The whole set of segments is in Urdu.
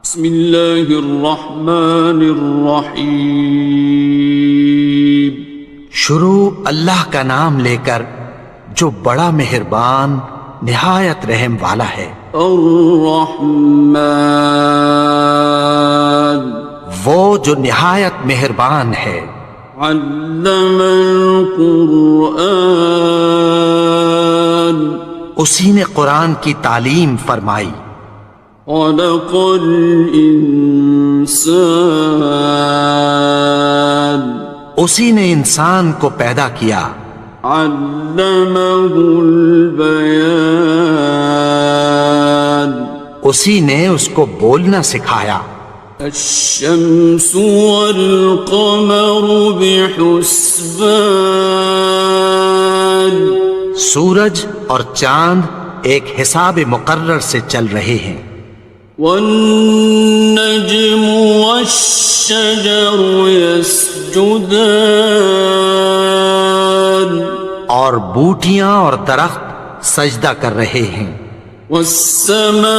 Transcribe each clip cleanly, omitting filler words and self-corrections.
بسم اللہ الرحمن الرحیم۔ شروع اللہ کا نام لے کر جو بڑا مہربان نہایت رحم والا ہے۔ الرحمن، وہ جو نہایت مہربان ہے۔ علم القرآن، اسی نے قرآن کی تعلیم فرمائی۔ خلق الانسان، اسی نے انسان کو پیدا کیا۔ علمہ البیان، اسی نے اس کو بولنا سکھایا۔ الشمس والقمر بحسبان، سورج اور چاند ایک حساب مقرر سے چل رہے ہیں۔ والنجم والشجر يسجدان، اور بوٹیاں اور درخت سجدہ کر رہے ہیں۔ والسماء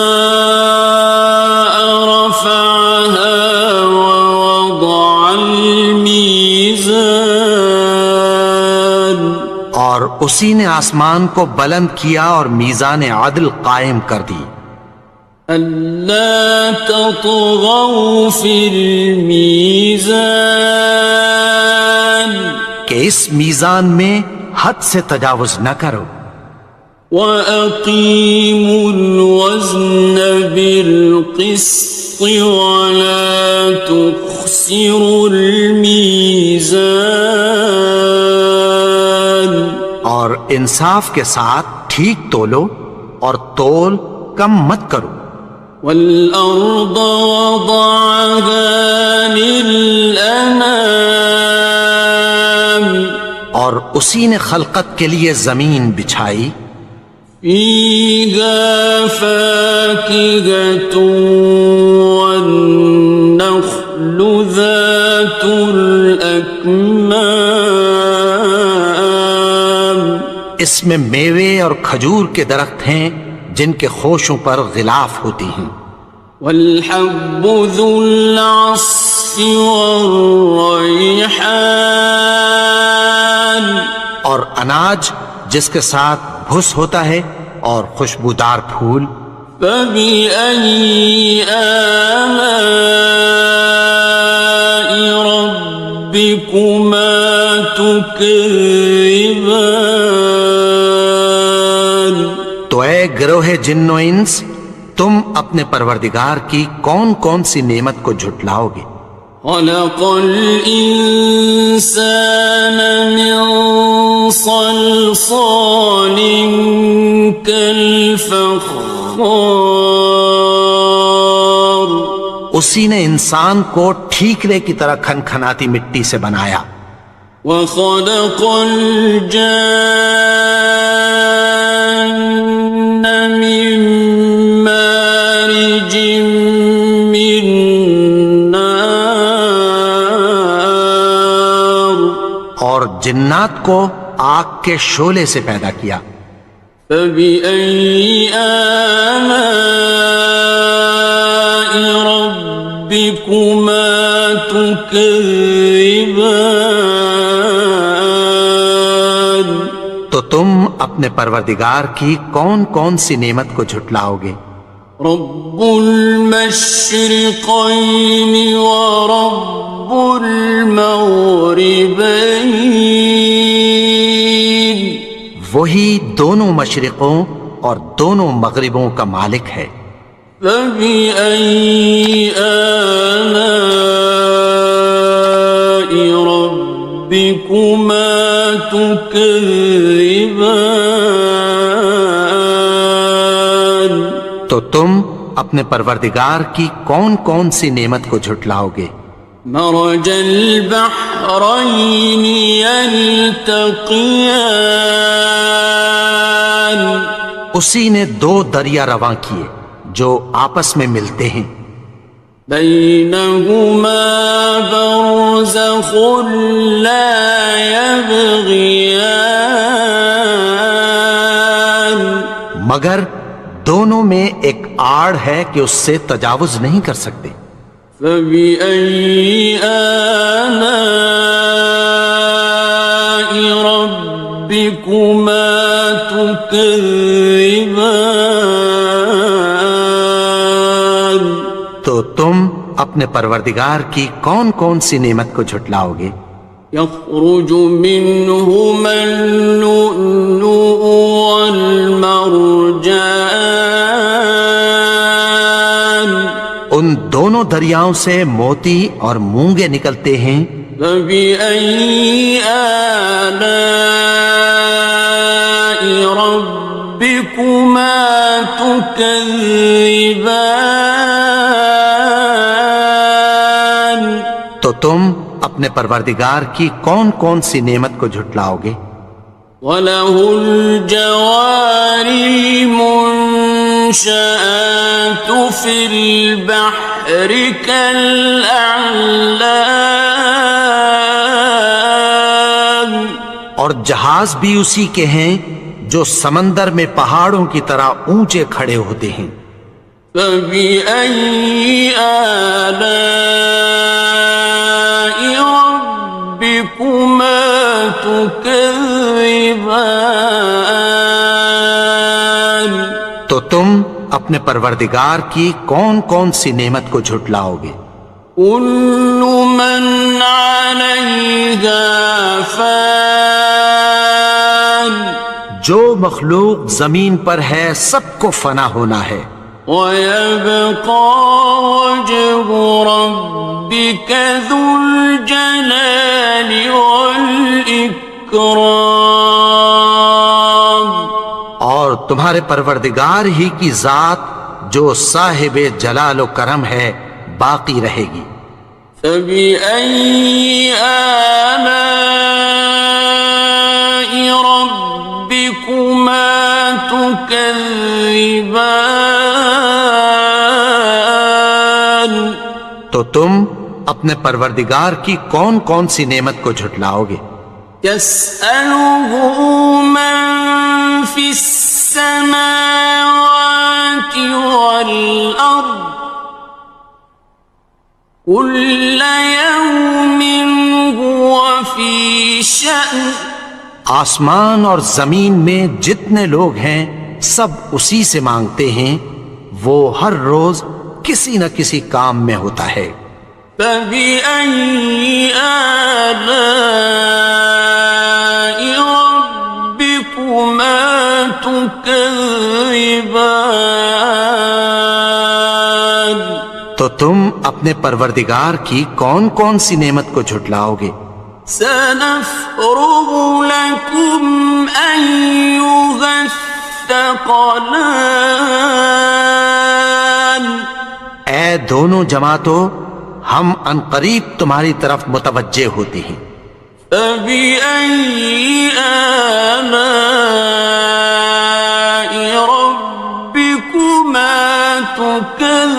رفعها ووضع الميزان، اور اسی نے آسمان کو بلند کیا اور میزان عدل قائم کر دی۔ ألا تطغوا في الميزان، کہ اس میزان میں حد سے تجاوز نہ کرو۔ وَأَقِيمُوا الْوَزْنَ بِالْقِسْطِ وَلَا تُخْسِرُوا الْمِيزَانَ، اور انصاف کے ساتھ ٹھیک تولو اور تول کم مت کرو۔ وَالْأَرْضَ وَضَعَهَا لِلْأَنَامِ، اور اسی نے خلقت کے لیے زمین بچھائی۔ فِيهَا فَاكِهَةٌ وَالنَّخْلُ ذَاتُ الْأَكْمَامِ، اس میں میوے اور کھجور کے درخت ہیں جن کے خوشوں پر غلاف ہوتی ہیں۔ وَالْحَبُّ ذُو الْعَصْفِ وَالرَّيْحَانِ، اور اناج جس کے ساتھ بھس ہوتا ہے اور خوشبودار پھول۔ فَبِأَيِّ آلَاءِ رَبِّكُمَا تُكَذِّبَانِ، تو اے گروہ جن و انس، تم اپنے پروردگار کی کون کون سی نعمت کو جھٹلاؤ گے؟ خَلَقَ الْإِنسَانَ مِنْ صَلْصَالٍ كَالْفَخَّارِ، اسی نے انسان کو ٹھیکرے کی طرح کھنکھناتی مٹی سے بنایا۔ وَخَلَقَ الْجَانَّ مِن مَّارِجٍ مِّن نَّارٍ، اور جنات کو آگ کے شعلے سے پیدا کیا۔ فَبِأَيِّ آلَاءِ رَبِّكُمَا تُكَذِّبَانِ، تو تم اپنے پروردگار کی کون کون سی نعمت کو جھٹلاؤ گے؟ رب المشرقین ورب المغربین، وہی دونوں مشرقوں اور دونوں مغربوں کا مالک ہے۔ فَبِأَيِّ آلَاءِ رَبِّكُمَا تُكَذِّبَانِ، تو تم اپنے پروردگار کی کون کون سی نعمت کو جھٹلاؤ گے؟ مرج البحرین یلتقیان، اسی نے دو دریا رواں کیے جو آپس میں ملتے ہیں۔ بینہما برزخ لا یبغیان، مگر دونوں میں ایک آڑ ہے کہ اس سے تجاوز نہیں کر سکتے۔ فبأي آلاء ربكما تكذبان؟ تو تم اپنے پروردگار کی کون کون سی نعمت کو جھٹلاؤ گے؟ يخرج منهما اللؤلؤ والمرجان ان دونوں دریاؤں سے موتی اور مونگے نکلتے ہیں۔ فبأي آلاء ربكما تكذبان؟ تو تم اپنے پروردگار کی کون کون سی نعمت کو جھٹلاؤ گے؟ وَلَهُ الْجَوَارِ الْمُنشَآتُ فِي الْبَحْرِ كَالْأَعْلَامِ، اور جہاز بھی اسی کے ہیں جو سمندر میں پہاڑوں کی طرح اونچے کھڑے ہوتے ہیں۔ فَبِأَيِّ آلَاءِ رَبِّكُمَا تُكَذِّبَانِ؟ تو تم اپنے پروردگار کی کون کون سی نعمت کو جھٹلاؤ گے؟ كُلُّ مَنْ عَلَيْهَا فَانٍ، جو مخلوق زمین پر ہے سب کو فنا ہونا ہے۔ وَيَبْقَى وَجْهُ رَبِّكَ ذُو الْجَلَالِ وَالْإِكْرَامِ، اور تمہارے پروردگار ہی کی ذات جو صاحب جلال و کرم ہے باقی رہے گی۔ فَبِأَيِّ آلَاءِ رَبِّكُمَا تُكَذِّبَانِ؟ تو تم اپنے پروردگار کی کون کون سی نعمت کو جھٹلاؤ گے؟ يَسْأَلُهُ مَن فِي السَّمَاوَاتِ وَالْأَرْضِ كُلَّ يَوْمٍ هُوَ فِي شَأْنٍ، آسمان اور زمین میں جتنے لوگ ہیں سب اسی سے مانگتے ہیں، وہ ہر روز کسی نہ کسی کام میں ہوتا ہے۔ فَبِأَيِّ آلَاءِ رَبِّكُمَا تُكَذِّبَانِ؟ تو تم اپنے پروردگار کی کون کون سی نعمت کو جھٹلاؤ گے؟ سَنَفْرُغُ لَكُمْ أَيُّهَ الثَّقَلَانِ، اے دونوں جماعتوں، ہم عنقریب تمہاری طرف متوجہ ہوتے ہیں۔ فَبِأَيِّ آلَاءِ رَبِّكُمَا تُكَذِّبَانِ؟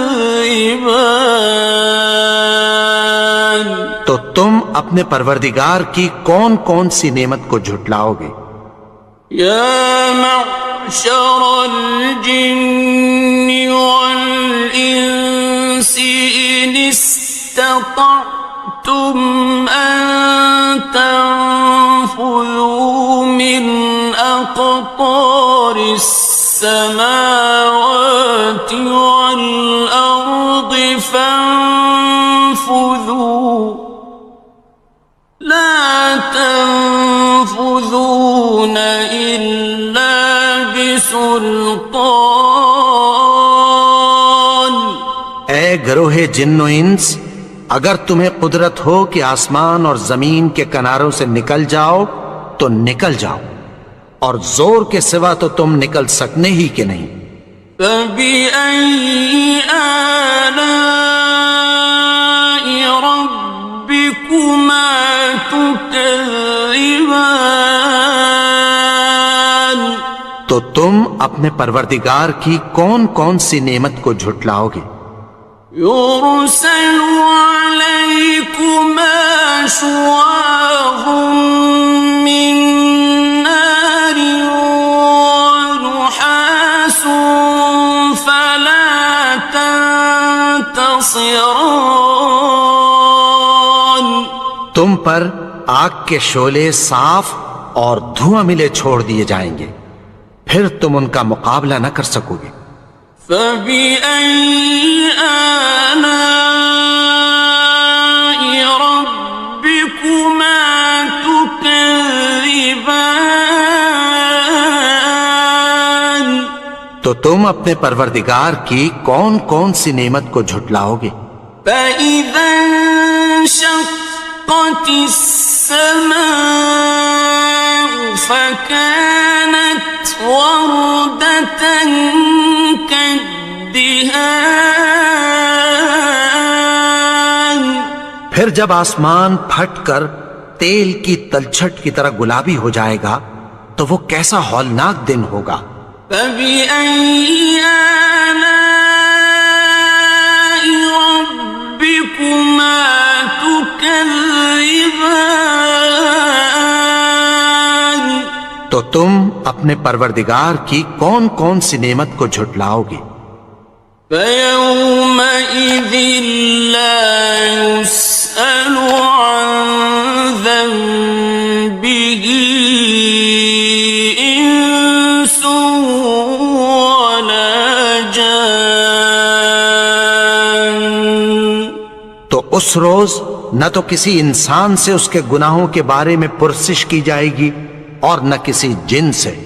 تو تم اپنے پروردگار کی کون کون سی نعمت کو جھٹلاؤ گے؟ يَا مَعْشَرَ الْجِنِّ وَالْإِنسِ إِنِ اسْتَطَعْتُمْ أَن تَنفُذُوا مِنْ أَقْطَارِ السَّمَاوَاتِ وَالْأَرْضِ فَانفُذُوا لَا تَنفُذُونَ إِلَّا بِسُلْطَانٍ۔ اے گروہ جن و انس، اگر تمہیں قدرت ہو کہ آسمان اور زمین کے کناروں سے نکل جاؤ تو نکل جاؤ، اور زور کے سوا تو تم نکل سکنے ہی کہ نہیں۔ فَبِأَيِّ آلَاءِ رَبِّكُمَا تُكَذِّبَانِ؟ تو تم اپنے پروردگار کی کون کون سی نعمت کو جھٹلاؤ گے؟ يُرْسَلُ عَلَيْكُمَا شُوَاظٌ مِّن نَّارٍ وَنُحَاسٌ ينتصران تم پر آگ کے شعلے صاف اور دھواں ملے چھوڑ دیے جائیں گے، پھر تم ان کا مقابلہ نہ کر سکو گے۔ فبأي آلاء ربكما تكذبان تو تم اپنے پروردگار کی کون کون سی نعمت کو جھٹلاؤ گے؟ فإذا انشقت السماء فكانت وردة كالدهان پھر جب آسمان پھٹ کر تیل کی تلچھٹ کی طرح گلابی ہو جائے گا تو وہ کیسا ہولناک دن ہوگا۔ فبأي آلاء ربكما تكذبان تو تم اپنے پروردگار کی کون کون سی نعمت کو جھٹلاؤ گے؟ فيومئذ لا يسأل عن ذنبه إنس ولا جان تو اس روز نہ تو کسی انسان سے اس کے گناہوں کے بارے میں پرسش کی جائے گی اور نہ کسی جن سے۔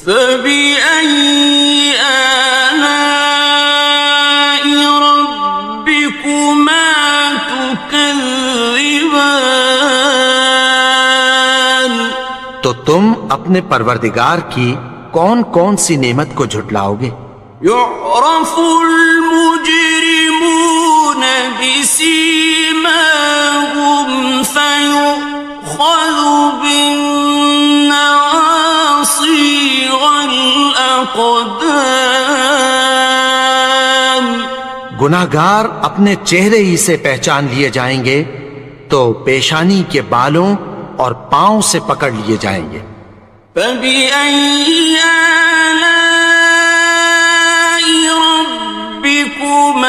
فبأي آلاء ربكما تكذبان تو تم اپنے پروردگار کی کون کون سی نعمت کو جھٹلاؤ گے؟ يعرف المجرمون بسيماهم فيؤخذ بالنواصي والأقدام گناہگار اپنے چہرے ہی سے پہچان لیے جائیں گے تو پیشانی کے بالوں اور پاؤں سے پکڑ لیے جائیں گے۔ فبأي آلاء ربكما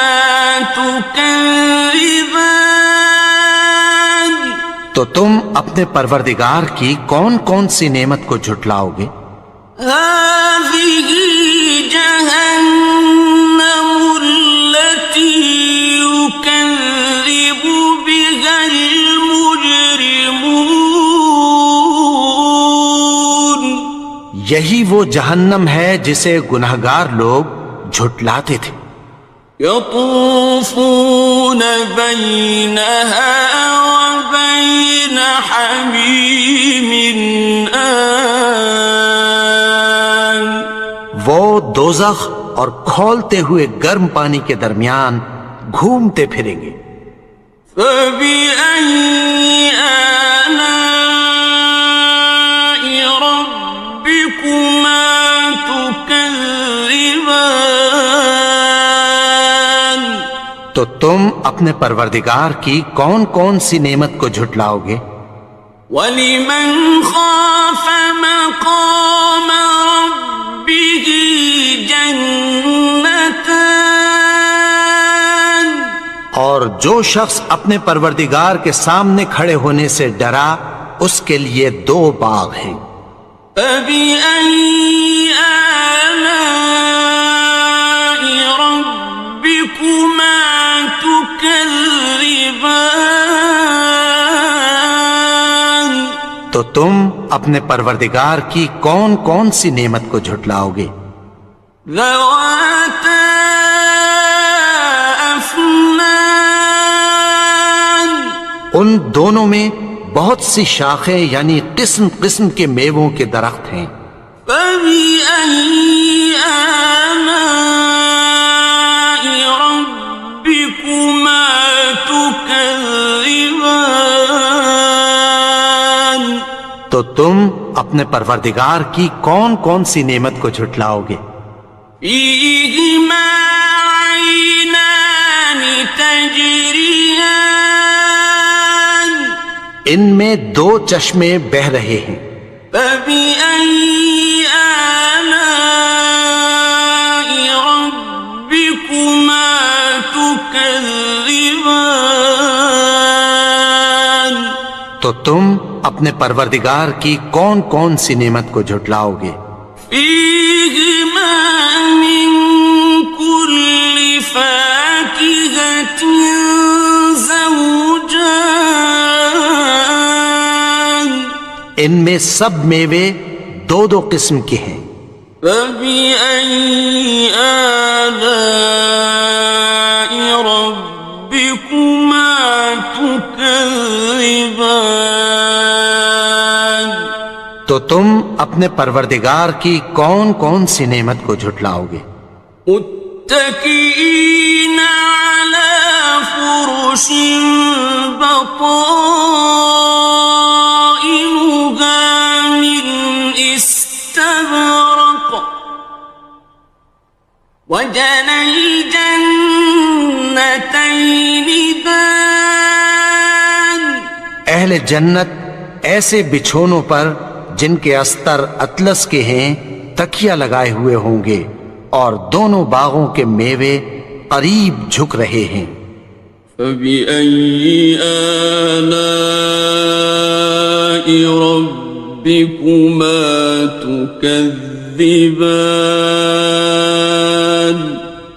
تكذبان تو تم اپنے پروردگار کی کون کون سی نعمت کو جھٹلاؤ گے؟ هذه جهنم التي يكذب بها المجرمون یہی وہ جہنم ہے جسے گناہگار لوگ جھٹلاتے تھے۔ يطوفون بينها وبين حميم آن وہ دوزخ اور کھولتے ہوئے گرم پانی کے درمیان گھومتے پھریں گے۔ فبأي آلاء ربكما تكذبان تو تم اپنے پروردگار کی کون کون سی نعمت کو جھٹلاؤ گے؟ وَلِمَنْ خَافَ مَقَامَ رَبِّهِ جَنَّتَانِ اور جو شخص اپنے پروردگار کے سامنے کھڑے ہونے سے ڈرا اس کے لیے دو باغ ہیں۔ فَبِأَيِّ آلَاءِ رَبِّكُمَا تُكَذِّبَانِ تو تم اپنے پروردگار کی کون کون سی نعمت کو جھٹلاؤ گے؟ ذَوَاتَا أَفْنَانٍ ان دونوں میں بہت سی شاخیں یعنی قسم قسم کے میووں کے درخت ہیں۔ فَبِأَيِّ آلَاءِ رَبِّكُمَا تُكَذِّبَانِ تو تم اپنے پروردگار کی کون کون سی نعمت کو جھٹلاؤ گے؟ فِيهِمَا عَيْنَانِ تَجْرِيَانِ ان میں دو چشمے بہ رہے ہیں۔ فَبِأَيِّ آلَاءِ رَبِّكُمَا تُكَذِّبَانِ تو تم اپنے پروردگار کی کون کون سی نعمت کو جھٹلاؤ گے؟ فیہما من کل فاکہۃ زوجان، ان میں سب میوے دو دو قسم کے ہیں۔ فبأي آلاء ربكما تكذبان، تو تم اپنے پروردگار کی کون کون سی نعمت کو جھٹلاؤ گے؟ متكئين على فرش بطائنها من استبرق، وجنى الجنتين دان، اہل جنت ایسے بچھونوں پر جن کے استر اطلس کے ہیں تکیہ لگائے ہوئے ہوں گے، اور دونوں باغوں کے میوے قریب جھک رہے ہیں۔ فبأي آلاء ربكما تكذبان،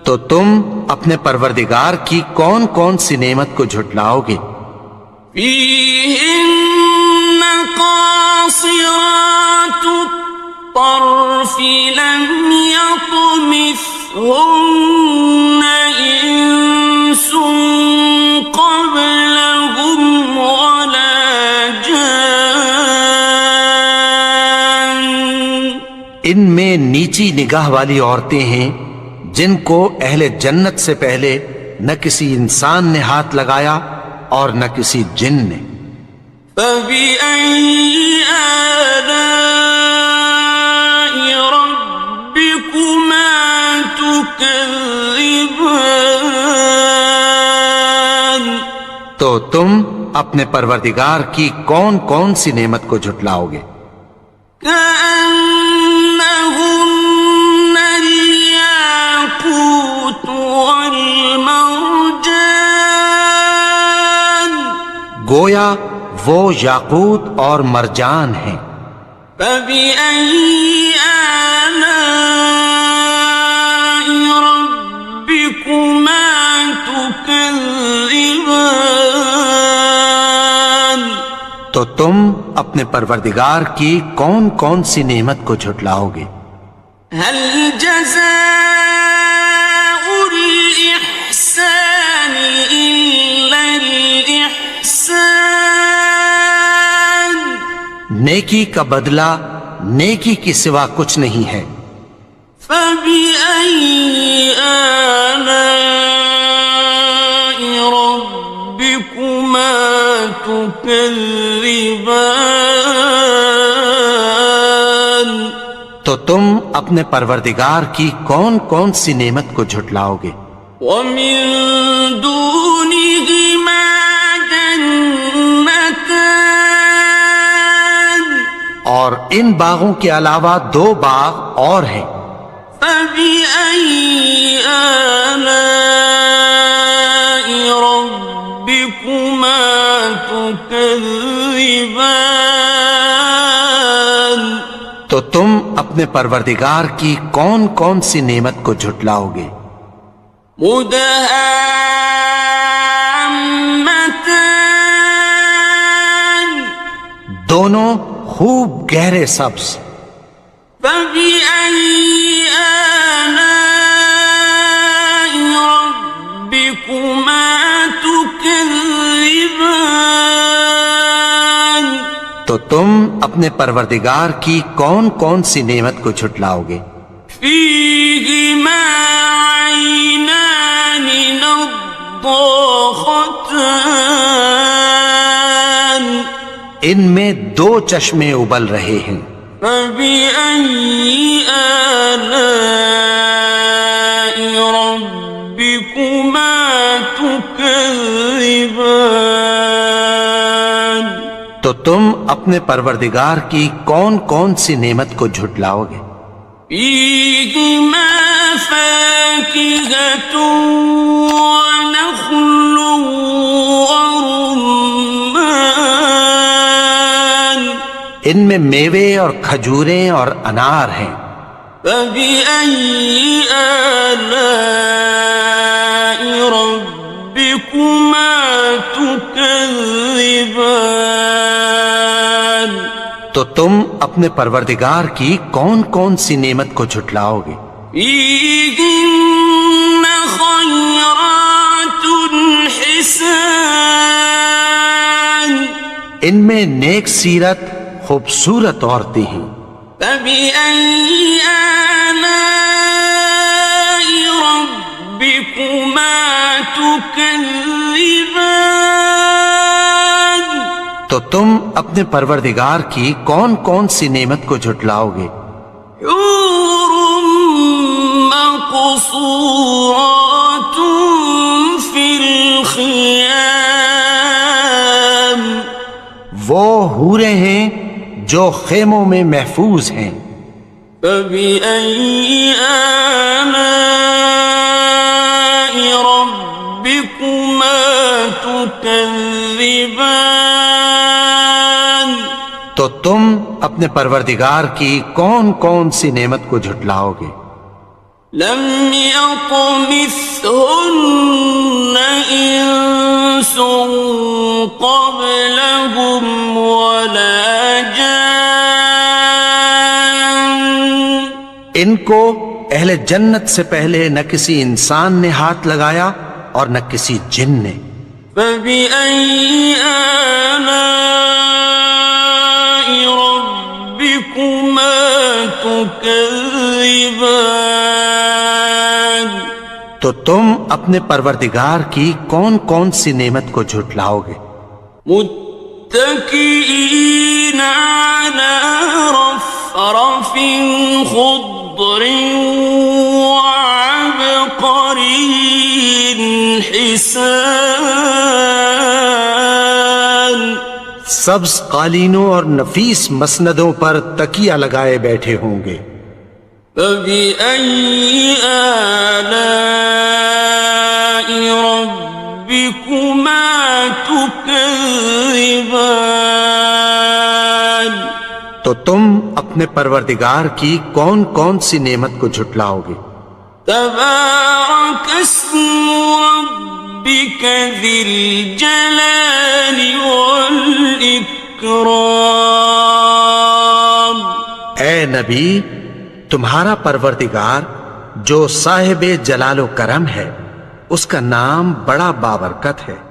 تو تم اپنے پروردگار کی کون کون سی نعمت کو جھٹلاؤ گے؟ فيهن قاصرات الطرف لم يطمثهن إنس قبلهم ولا جان، ان میں نیچی نگاہ والی عورتیں ہیں جن کو اہل جنت سے پہلے نہ کسی انسان نے ہاتھ لگایا اور نہ کسی جن نے۔ فبأي آلاء ربكما تكذبان، تو تم اپنے پروردگار کی کون کون سی نعمت کو جھٹلاؤ گے؟ كأنهن الياقوت والمرجان، گویا وہ یاقوت اور مرجان ہیں۔ فبأي آلاء ربكما تكذبان، تو تم اپنے پروردگار کی کون کون سی نعمت کو جھٹلاؤ گے؟ هل جزاء الإحسان إلا الإحسان، نیکی کا بدلہ نیکی کی سوا کچھ نہیں ہے۔ فبأي آلاء ربكما تكذبان، تو تم اپنے پروردگار کی کون کون سی نعمت کو جھٹلاؤ گے؟ ومن دونهما جنتان، اور ان باغوں کے علاوہ دو باغ اور ہیں۔ فبأي آلاء ربكما تكذبان، تو تم اپنے پروردگار کی کون کون سی نعمت کو جھٹلاؤ گے؟ مدهامتان، دونوں خوب گہرے سبز۔ فبأي آلاء ربكما تكذبان، تو تم اپنے پروردگار کی کون کون سی نعمت کو جھٹلاؤ گے؟ فيهما عينان نضاختان، ان میں دو چشمے ابل رہے ہیں۔ فبأي آلاء ربكما تكذبان، تو تم اپنے پروردگار کی کون کون سی نعمت کو جھٹلاؤ گے؟ فيهما فاكهة ونخل ورمان، ان میں میوے اور کھجوریں اور انار ہیں۔ فبأي آلاء ربكما تكذبان؟ تو تم اپنے پروردگار کی کون کون سی نعمت کو جھٹلاؤ گے؟ فيهن خيرات حسان، ان میں نیک سیرت خوبصورت عورتیں ہیں۔ فبأي آلاء ربكما تكذبان؟ تو تم اپنے پروردگار کی کون کون سی نعمت کو جھٹلاؤ گے؟ حور مقصورات في الخيام، وہ حوریں ہیں جو خیموں میں محفوظ ہیں۔ فبأي آلاء ربكما تكذبان؟ تو تم اپنے پروردگار کی کون کون سی نعمت کو جھٹلاؤ گے؟ لم يطمثهن إنس قبلهم ولا جان، ان کو اہل جنت سے پہلے نہ کسی انسان نے ہاتھ لگایا اور نہ کسی جن نے۔ فبأي آلاء ربكما تكذبان؟ تو تم اپنے پروردگار کی کون کون سی نعمت کو جھٹلاؤ گے؟ متكئين على رفرف خضر وعبقري حسان، سبز قالینوں اور نفیس مسندوں پر تکیہ لگائے بیٹھے ہوں گے۔ فبأي آلاء ربكما تكذبان؟ تو تم اپنے پروردگار کی کون کون سی نعمت کو جھٹلاؤ گے؟ تبارك اسم ربك ذي الجلال والإكرام۔ اے نبی، تمہارا پروردگار جو صاحب جلال و کرم ہے، اس کا نام بڑا بابرکت ہے۔